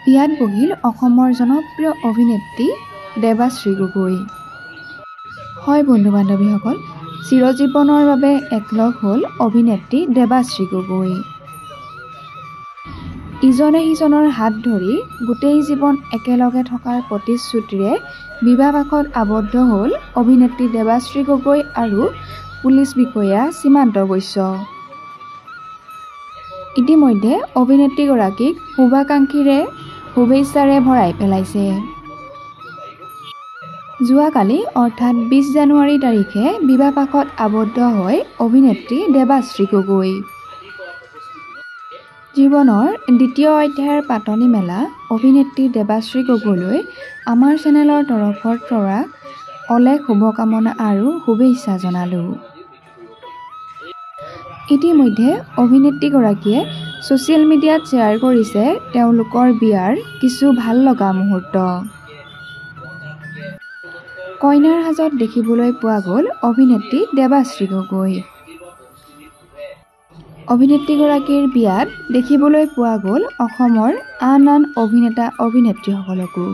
বিয়াত বহিল অসমৰ জনপ্ৰিয় অভিনেত্ৰী দেৱাশ্ৰী গগৈ। হয় বন্ধু বান্ধৱীসকল, চিৰজীৱনৰ বাবে একলগ হ'ল অভিনেত্ৰী দেৱাশ্ৰী গগৈ। ইজনে সিজনৰ হাত ধৰি গোটেই জীৱন একেলগে থকাৰ প্ৰতিশ্ৰুতিৰে বিবাহপাশত আবদ্ধ হ'ল অভিনেত্ৰী দেৱাশ্ৰী গগৈ আৰু পুলিচ বিষয়া সীমান্ত বৈশ্য। ইতিমধ্যে অভিনেত্ৰীগৰাকীক শুভেচ্ছাৰে ভৰাই পেলাইছে। যোৱাকালি অৰ্থাৎ 20 জানুৱাৰী তাৰিখে বিবাহপাশত আবদ্ধ হয় অভিনেত্ৰী দেৱাশ্ৰী গগৈ। জীৱনৰ দ্বিতীয় অধ্যায়ৰ পাতনি মেলা অভিনেত্ৰী দেৱাশ্ৰী গগৈলৈ আমাৰ চেনেলৰ তৰফৰ পৰা অলেখ শুভকামনা আৰু শুভেচ্ছা জনালোঁ। ইতিমধ্যে অভিনেত্ৰীগৰাকীয়ে ছ'চিয়েল মিডিয়াত শ্বেয়াৰ কৰিছে তেওঁলোকৰ বিয়াৰ কিছু ভাল লগা মুহূৰ্ত। কইনাৰ সাজত দেখিবলৈ পোৱা গ'ল অভিনেত্ৰী দেৱাশ্ৰী গগৈ। অভিনেত্ৰীগৰাকীৰ বিয়াত দেখিবলৈ পোৱা গ'ল অসমৰ আন অভিনেতা অভিনেত্ৰীসকলকো।